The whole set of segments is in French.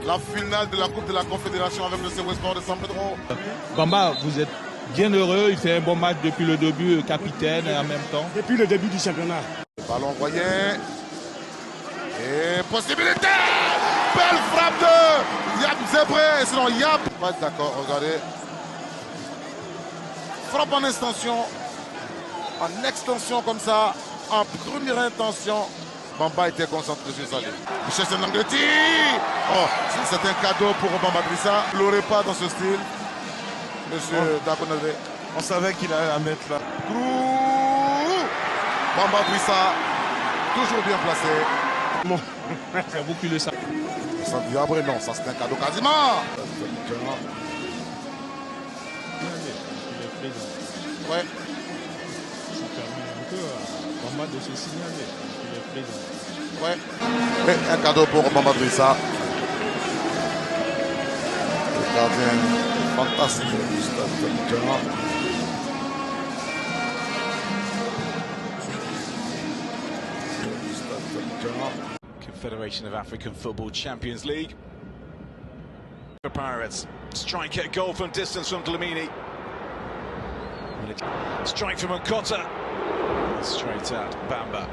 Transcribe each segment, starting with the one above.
La finale de la Coupe de la Confédération avec le Sewesport de San Pedro. Bamba, vous êtes bien heureux, il fait un bon match depuis le début, capitaine en même temps. Depuis le début du championnat. Ballon envoyé. Et possibilité. Belle frappe de Yap Zébré. Sinon Yap. Pas d'accord, regardez. Frappe en extension. En extension comme ça. En première intention. Bamba était concentré sur ça. Michel Senangletti. Oh, c'est un cadeau pour Bamba Drissa. Ne l'aurez pas dans ce style. Monsieur Dakonade. On savait qu'il allait la mettre là. Bamba Drissa. Toujours bien placé. Bon. C'est vous qui le savez. Après, non, ça c'est un cadeau quasiment. Ouais. Ça permet un peu à Bamba de se signaler. Il est présent. Ouais. Et un cadeau pour Bamba Drissa. Le gardien fantastique du stade. Confederation of African Football Champions League. For Pirates. Strike at goal from distance from Dlamini. Strike from Nkota. Straight out, Bamba.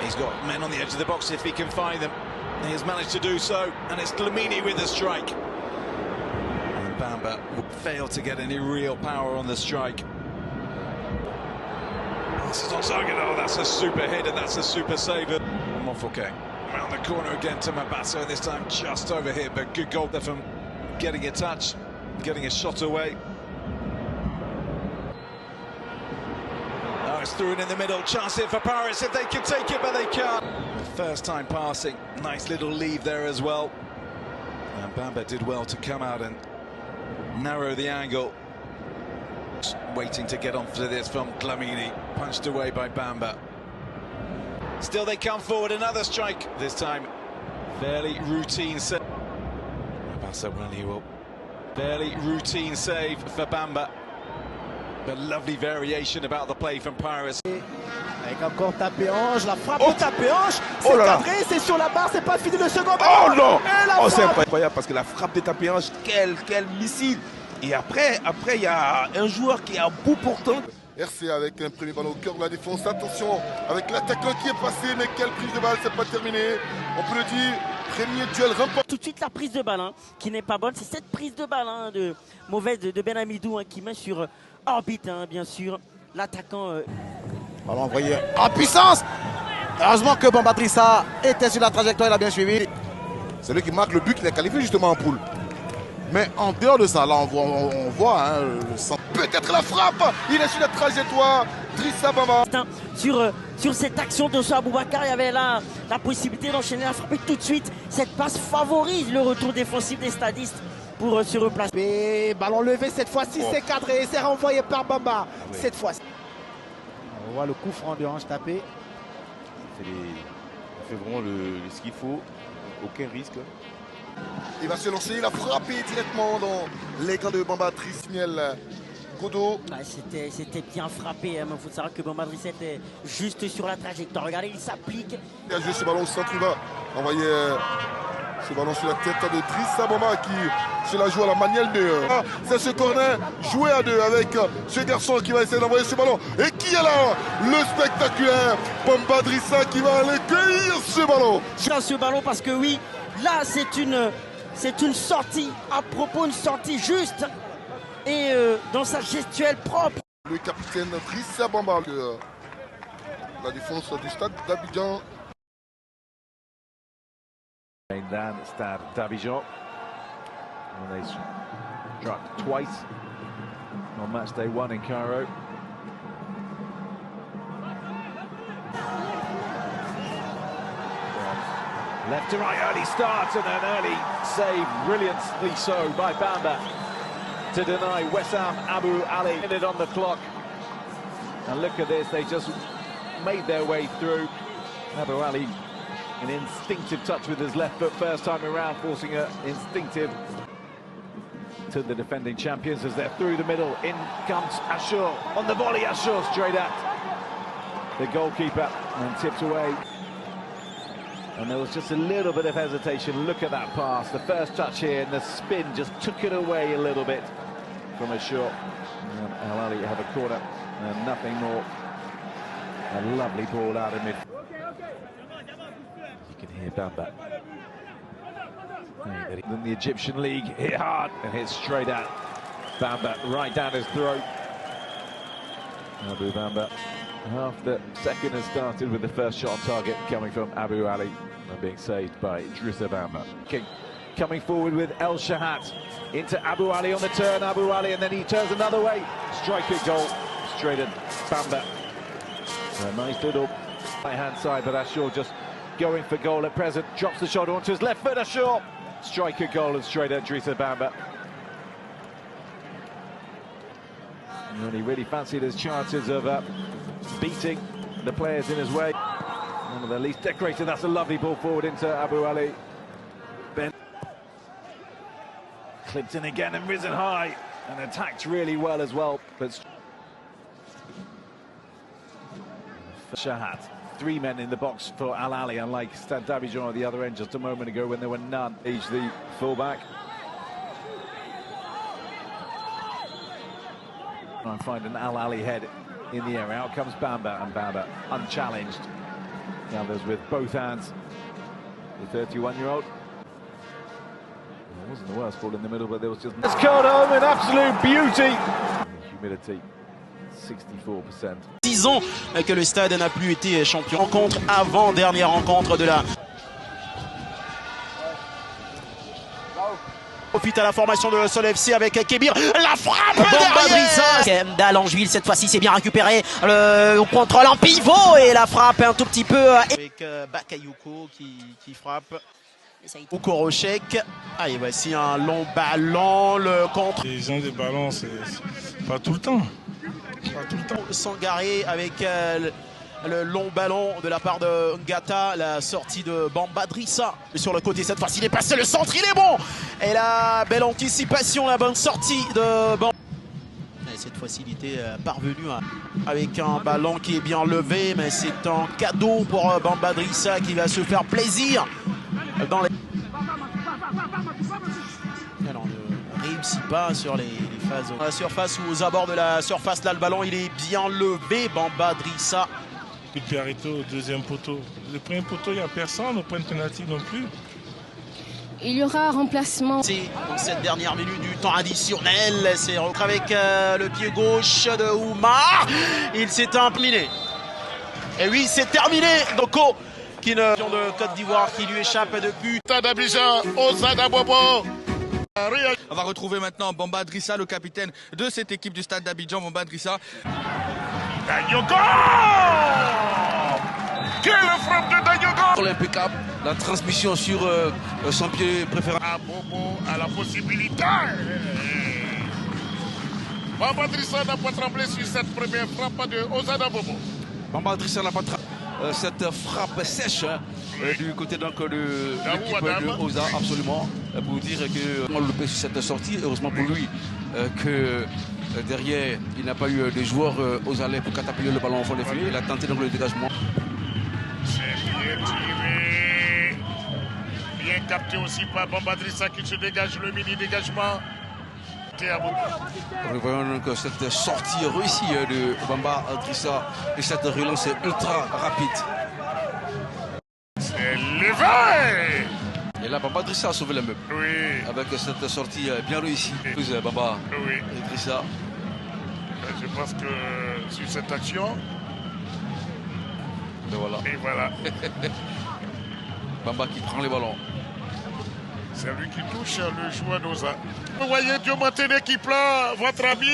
He's got men on the edge of the box if he can find them. He has managed to do so, and it's Dlamini with the strike. And Bamba failed to get any real power on the strike. This is not Zagano, that's a super hit and that's a super save. Mofoke around the corner again to Mabasa, this time just over here, but good goal there from getting a touch, getting a shot away. Oh, it's through and in the middle, chance here for Paris if they can take it, but they can't. First time passing, nice little leave there as well. And Bamba did well to come out and narrow the angle. Waiting to get onto this from Dlamini, punched away by Bamba. Still they come forward, another strike, this time fairly routine save. Mabasa will fairly routine save for Bamba. But lovely variation about the play from Pirates. Avec encore Tapé-Ange, la frappe de Tapé-Ange, c'est cadré, c'est sur la barre, c'est pas fini le second ballon. Oh non! Oh, c'est incroyable parce que la frappe de Tapé-Ange, quel missile! Et après, il y a un joueur qui est à bout portant. RC avec un premier ballon au cœur de la défense. Attention avec l'attaquant qui est passé, mais quelle prise de balle, c'est pas terminé. On peut le dire, premier duel remporté. Tout de suite la prise de balle qui n'est pas bonne. C'est cette prise de balle de mauvaise de Ben Amidou qui met sur orbite, bien sûr. L'attaquant. Ballon envoyé en puissance. Heureusement que Bamba Drissa était sur la trajectoire, il a bien suivi. C'est lui qui marque le but qui l'a qualifié justement en poule. Mais en dehors de ça, là, on voit peut-être la frappe. Il est sur la trajectoire. Drissa Bamba. Sur cette action de Aboubacar, il y avait là la possibilité d'enchaîner la frappe. Et tout de suite, cette passe favorise le retour défensif des stadistes pour se replacer. Et ballon levé cette fois-ci, c'est cadré. C'est renvoyé par Bamba. Oui. Cette fois-ci. On voit le coup franc de Ange tapé. Il fait vraiment ce qu'il faut. Aucun risque. Il va se lancer, il a frappé directement dans l'écran de Bamba Drissa Godot. C'était bien frappé, mais il faut savoir que Bamba Drissa était juste sur la trajectoire. Regardez, il s'applique. Il a joué ce ballon au centre, il va envoyer ce ballon sur la tête de Drissa Bamba qui se la joue à la manière de... c'est ce corner joué à deux avec ce garçon qui va essayer d'envoyer ce ballon. Et qui est là? Le spectaculaire Bamba Drissa qui va aller cueillir ce ballon. Ce ballon parce que oui, là, c'est une sortie, à propos, une sortie juste et dans sa gestuelle propre. Le capitaine Drissa Bamba, la défense du stade d'Abidjan. Dan Stade d'Abidjan. They struck twice on match day 1 in Cairo. Left to right, early start and an early save, brilliantly so by Bamba to deny Wessam Abu Ali. Minute on the clock. And look at this, they just made their way through. Abu Ali, an instinctive touch with his left foot first time around, forcing an instinctive to the defending champions as they're through the middle. In comes Ashur on the volley, Ashur straight at the goalkeeper and tipped away. And there was just a little bit of hesitation. Look at that pass. The first touch here and the spin just took it away a little bit from a shot. And Al Ahly have a corner and nothing more. A lovely ball out of mid. You can hear Bamba. In the Egyptian league, hit hard and hit straight at Bamba, right down his throat. Abu Bamba. Half the second has started with the first shot on target coming from Abu Ahly and being saved by Idrissa Bamba. Coming forward with El Shahat into Abu Ahly on the turn, Abu Ahly, and then he turns another way. Striker goal, straight at Bamba. A nice little right-hand side, but Ashur just going for goal at present. Drops the shot onto his left foot, Ashur. Striker goal and straight at Idrissa Bamba. And he really fancied his chances of beating the players in his way. One of the least decorated. That's a lovely ball forward into Abu Ahly. Ben clipped in again and risen high and attacked really well as well. But Shahat, 3 men in the box for Al Ahly, unlike Stade d'Abidjan at the other end just a moment ago when there were none. He's the fullback. Try and find an Al Ahly head in the air. Out comes Bamba, and Bamba unchallenged. Gathers with both hands. The 31-year-old. It wasn't the worst ball in the middle, but there was just... It's caught home in absolute beauty. Humidity, 64%. 6 ans que le Stade n'a plus été champion. Rencontre avant dernière rencontre de la... Profite à la formation de Sol FC avec Kébir. La frappe derrière d'Alangeville, cette fois-ci c'est bien récupéré. Le contrôle en pivot et la frappe un tout petit peu. Avec Bakayoko qui frappe. Okorochek. Ah, et voici un long ballon. Le contre. Les gens des ballons, c'est pas tout le temps. Pas tout le temps. Sangaré avec le long ballon de la part de Ngata, la sortie de Bamba Drissa sur le côté, cette fois-ci il est passé, le centre il est bon et la belle anticipation, la bonne sortie de Bamba. Et cette fois-ci il était parvenu avec un ballon qui est bien levé, mais c'est un cadeau pour Bamba Drissa qui va se faire plaisir dans les... Alors, ne réussit pas sur les phases à la surface ou aux abords de la surface. Là le ballon il est bien levé, Bamba Drissa. Coup de pied arrêté au deuxième poteau. Le premier poteau, il n'y a personne, au point de pénalty non plus. Il y aura un remplacement. C'est dans cette dernière minute du temps additionnel. C'est rentré avec le pied gauche de Oumar. Il s'est terminé. Et oui, c'est terminé. Doko, qui ne... de Côte d'Ivoire qui lui échappe depuis. Stade d'Abidjan, Osada Bobo. On va retrouver maintenant Bamba Drissa, le capitaine de cette équipe du Stade d'Abidjan. Bamba Drissa. Dayogo! Quelle frappe de Dayogo! L'impeccable, la transmission sur son pied préféré. Bobo a la possibilité. Bamba Drissa n'a pas tremblé sur cette première frappe de Osada Bobo. Bamba Drissa n'a pas tremblé. Cette frappe sèche du côté donc de l'équipe de Osa, absolument, pour dire que on loupé sur cette sortie. Heureusement pour lui que derrière il n'a pas eu de joueurs osalais pour catapuler le ballon au fond des filets. Il a tenté donc le dégagement. C'est bien tiré, bien capté aussi par Bamba Drissa qui se dégage, le mini dégagement. Nous voyons donc cette sortie réussie de Bamba Drissa et cette relance ultra rapide. C'est levé! Et là, Bamba Drissa a sauvé le meuble. Oui. Avec cette sortie bien réussie. Bamba Drissa. Je pense que sur cette action. Et voilà. Bamba qui prend les ballons. C'est lui qui touche le joueur d'Osa. Vous voyez Dieu Monténé qui pleure, votre ami.